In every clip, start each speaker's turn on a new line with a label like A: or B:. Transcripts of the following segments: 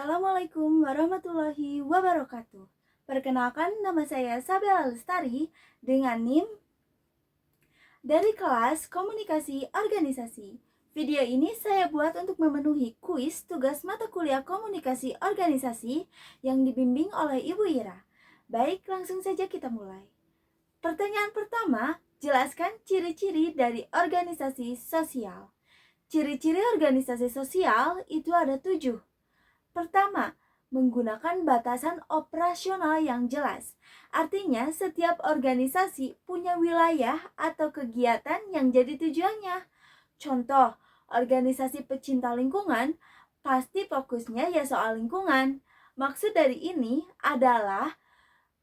A: Assalamualaikum warahmatullahi wabarakatuh. Perkenalkan, nama saya Sabella Lestari dengan NIM dari kelas Komunikasi Organisasi. Video ini saya buat untuk memenuhi kuis tugas mata kuliah Komunikasi Organisasi yang dibimbing oleh Ibu Ira. Baik, langsung saja kita mulai. Pertanyaan pertama, jelaskan ciri-ciri dari organisasi sosial. Ciri-ciri organisasi sosial itu ada 7. Pertama, menggunakan batasan operasional yang jelas. Artinya, setiap organisasi punya wilayah atau kegiatan yang jadi tujuannya. Contoh, organisasi pecinta lingkungan pasti fokusnya ya soal lingkungan. Maksud dari ini adalah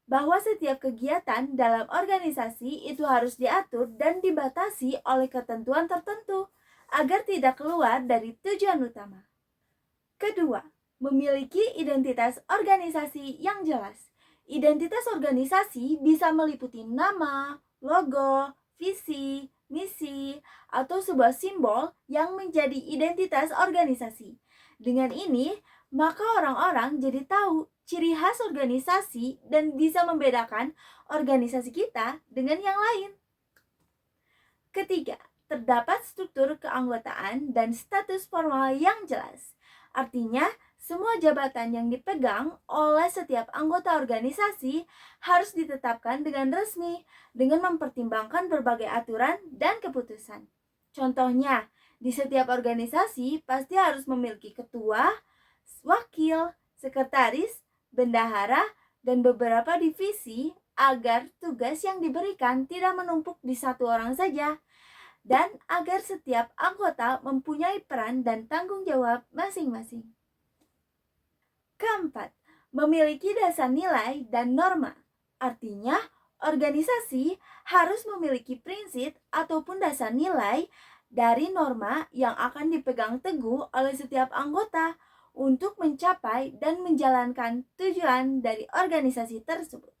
A: bahwa setiap kegiatan dalam organisasi itu harus diatur dan dibatasi oleh ketentuan tertentu agar tidak keluar dari tujuan utama. Kedua, memiliki identitas organisasi yang jelas. Identitas organisasi bisa meliputi nama, logo, visi, misi, atau sebuah simbol yang menjadi identitas organisasi. Dengan ini, maka orang-orang jadi tahu ciri khas organisasi dan bisa membedakan organisasi kita dengan yang lain. Ketiga, terdapat struktur keanggotaan dan status formal yang jelas. Artinya, semua jabatan yang dipegang oleh setiap anggota organisasi harus ditetapkan dengan resmi dengan mempertimbangkan berbagai aturan dan keputusan. Contohnya, di setiap organisasi pasti harus memiliki ketua, wakil, sekretaris, bendahara, dan beberapa divisi agar tugas yang diberikan tidak menumpuk di satu orang saja dan agar setiap anggota mempunyai peran dan tanggung jawab masing-masing. Keempat, memiliki dasar nilai dan norma. Artinya, organisasi harus memiliki prinsip ataupun dasar nilai dari norma yang akan dipegang teguh oleh setiap anggota untuk mencapai dan menjalankan tujuan dari organisasi tersebut.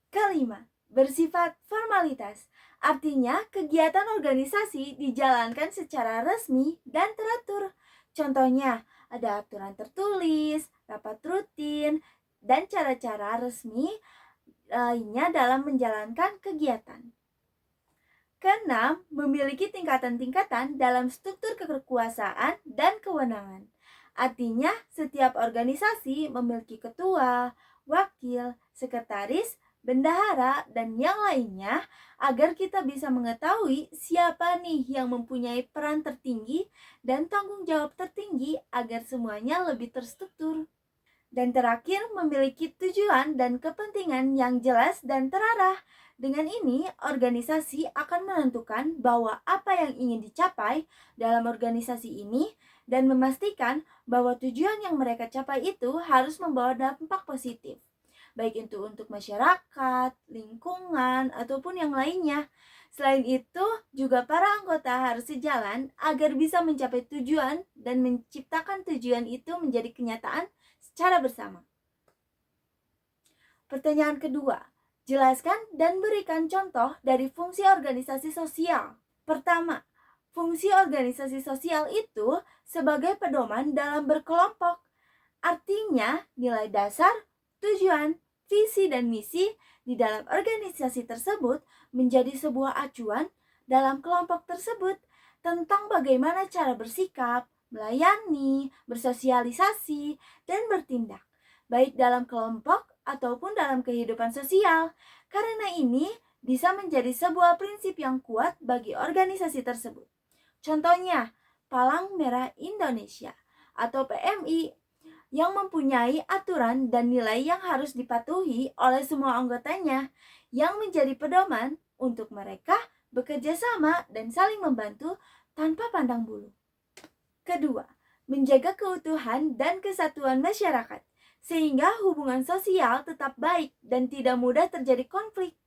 A: Kelima, bersifat formalitas. Artinya, kegiatan organisasi dijalankan secara resmi dan teratur. Contohnya, ada aturan tertulis, rapat rutin, dan cara-cara resmi lainnya dalam menjalankan kegiatan. Keenam, memiliki tingkatan-tingkatan dalam struktur kekuasaan dan kewenangan. Artinya, setiap organisasi memiliki ketua, wakil, sekretaris, bendahara, dan yang lainnya agar kita bisa mengetahui siapa nih yang mempunyai peran tertinggi dan tanggung jawab tertinggi agar semuanya lebih terstruktur. Dan terakhir, memiliki tujuan dan kepentingan yang jelas dan terarah. Dengan ini, organisasi akan menentukan bahwa apa yang ingin dicapai dalam organisasi ini dan memastikan bahwa tujuan yang mereka capai itu harus membawa dampak positif, baik itu untuk masyarakat, lingkungan, ataupun yang lainnya. Selain itu, juga para anggota harus sejalan agar bisa mencapai tujuan dan menciptakan tujuan itu menjadi kenyataan secara bersama. Pertanyaan kedua, jelaskan dan berikan contoh dari fungsi organisasi sosial. Pertama, fungsi organisasi sosial itu sebagai pedoman dalam berkelompok. Artinya, nilai dasar, tujuan, visi, dan misi di dalam organisasi tersebut menjadi sebuah acuan dalam kelompok tersebut tentang bagaimana cara bersikap, melayani, bersosialisasi, dan bertindak, baik dalam kelompok ataupun dalam kehidupan sosial. Karena ini bisa menjadi sebuah prinsip yang kuat bagi organisasi tersebut. Contohnya, Palang Merah Indonesia atau PMI yang mempunyai aturan dan nilai yang harus dipatuhi oleh semua anggotanya yang menjadi pedoman untuk mereka bekerja sama dan saling membantu tanpa pandang bulu. Kedua, menjaga keutuhan dan kesatuan masyarakat sehingga hubungan sosial tetap baik dan tidak mudah terjadi konflik.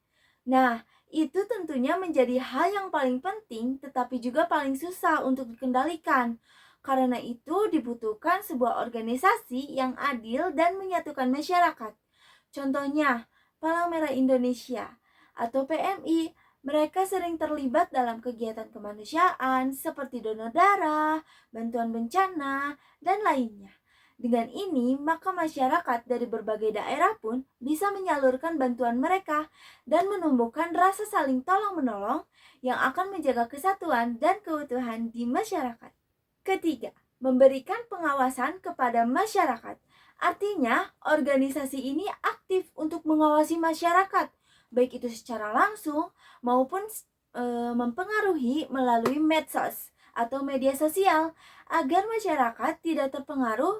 A: Nah, itu tentunya menjadi hal yang paling penting tetapi juga paling susah untuk dikendalikan. Karena itu dibutuhkan sebuah organisasi yang adil dan menyatukan masyarakat. Contohnya, Palang Merah Indonesia atau PMI, mereka sering terlibat dalam kegiatan kemanusiaan seperti donor darah, bantuan bencana, dan lainnya. Dengan ini, maka masyarakat dari berbagai daerah pun bisa menyalurkan bantuan mereka dan menumbuhkan rasa saling tolong-menolong yang akan menjaga kesatuan dan keutuhan di masyarakat. Ketiga, memberikan pengawasan kepada masyarakat. Artinya, organisasi ini aktif untuk mengawasi masyarakat, baik itu secara langsung maupun mempengaruhi melalui medsos atau media sosial agar masyarakat tidak terpengaruh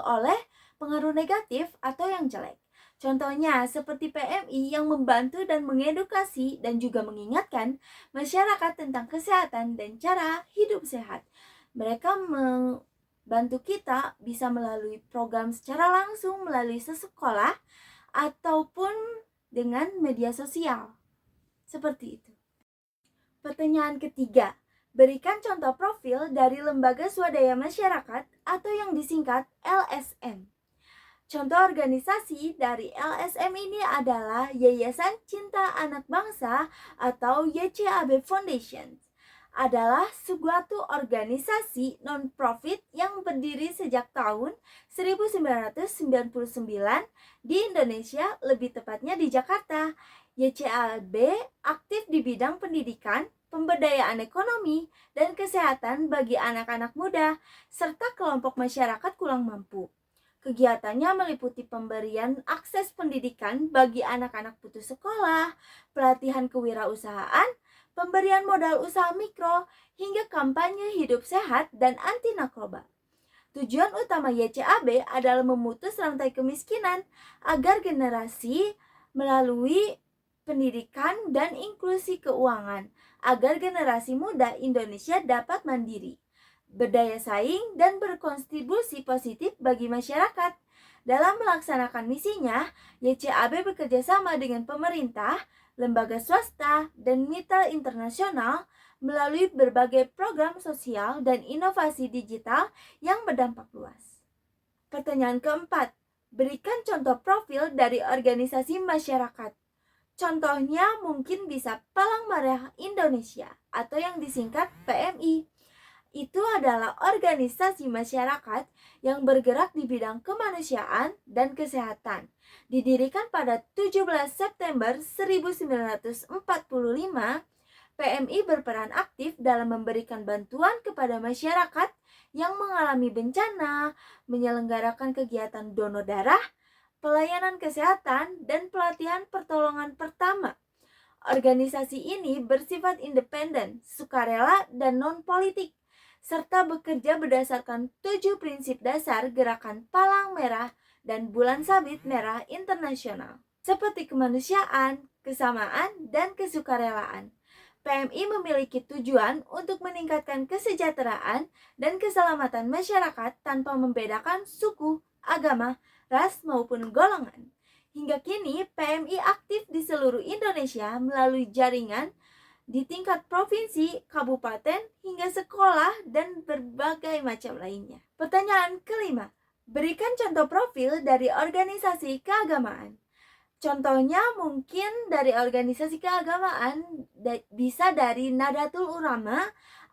A: oleh pengaruh negatif atau yang jelek. Contohnya seperti PMI yang membantu dan mengedukasi dan juga mengingatkan masyarakat tentang kesehatan dan cara hidup sehat. Mereka membantu kita bisa melalui program secara langsung melalui sekolah ataupun dengan media sosial. Seperti itu. Pertanyaan ketiga, berikan contoh profil dari lembaga swadaya masyarakat atau yang disingkat LSM. Contoh organisasi dari LSM ini adalah Yayasan Cinta Anak Bangsa atau YCAB Foundation. Adalah suatu organisasi non-profit yang berdiri sejak tahun 1999 di Indonesia, lebih tepatnya di Jakarta. YCAB aktif di bidang pendidikan, pemberdayaan ekonomi, dan kesehatan bagi anak-anak muda, serta kelompok masyarakat kurang mampu. Kegiatannya meliputi pemberian akses pendidikan bagi anak-anak putus sekolah, pelatihan kewirausahaan, pemberian modal usaha mikro, hingga kampanye hidup sehat dan anti narkoba. Tujuan utama YCAB adalah memutus rantai kemiskinan agar generasi melalui pendidikan dan inklusi keuangan, agar generasi muda Indonesia dapat mandiri, berdaya saing, dan berkontribusi positif bagi masyarakat. Dalam melaksanakan misinya, YCAB bekerja sama dengan pemerintah, lembaga swasta, dan mitra internasional melalui berbagai program sosial dan inovasi digital yang berdampak luas. Pertanyaan keempat, berikan contoh profil dari organisasi masyarakat. Contohnya mungkin bisa Palang Merah Indonesia atau yang disingkat PMI. Itu adalah organisasi masyarakat yang bergerak di bidang kemanusiaan dan kesehatan. Didirikan pada 17 September 1945, PMI berperan aktif dalam memberikan bantuan kepada masyarakat yang mengalami bencana, menyelenggarakan kegiatan donor darah, pelayanan kesehatan, dan pelatihan pertolongan pertama. Organisasi ini bersifat independen, sukarela, dan non-politik, serta bekerja berdasarkan 7 prinsip dasar gerakan Palang Merah dan Bulan Sabit Merah Internasional, seperti kemanusiaan, kesamaan, dan kesukarelaan. PMI memiliki tujuan untuk meningkatkan kesejahteraan dan keselamatan masyarakat tanpa membedakan suku, agama, ras, maupun golongan. Hingga kini, PMI aktif di seluruh Indonesia melalui jaringan di tingkat provinsi, kabupaten, hingga sekolah, dan berbagai macam lainnya. Pertanyaan kelima, berikan contoh profil dari organisasi keagamaan. Contohnya mungkin dari organisasi keagamaan bisa dari Nahdlatul Ulama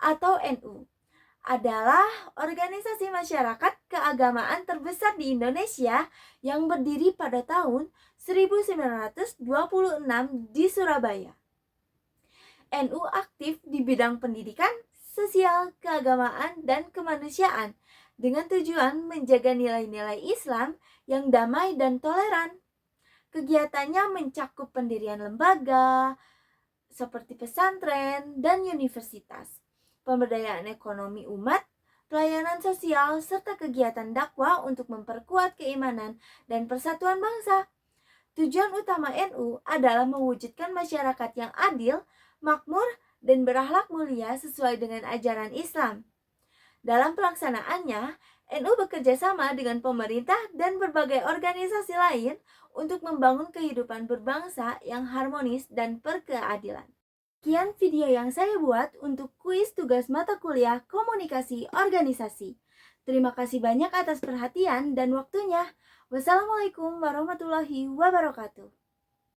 A: atau NU. Adalah organisasi masyarakat keagamaan terbesar di Indonesia yang berdiri pada tahun 1926 di Surabaya. NU aktif di bidang pendidikan, sosial, keagamaan, dan kemanusiaan dengan tujuan menjaga nilai-nilai Islam yang damai dan toleran. Kegiatannya mencakup pendirian lembaga seperti pesantren dan universitas, pemberdayaan ekonomi umat, pelayanan sosial, serta kegiatan dakwah untuk memperkuat keimanan dan persatuan bangsa. Tujuan utama NU adalah mewujudkan masyarakat yang adil, makmur, dan berakhlak mulia sesuai dengan ajaran Islam. Dalam pelaksanaannya, NU bekerja sama dengan pemerintah dan berbagai organisasi lain untuk membangun kehidupan berbangsa yang harmonis dan berkeadilan. Sekian video yang saya buat untuk kuis tugas mata kuliah komunikasi organisasi. Terima kasih banyak atas perhatian dan waktunya. Wassalamualaikum warahmatullahi wabarakatuh.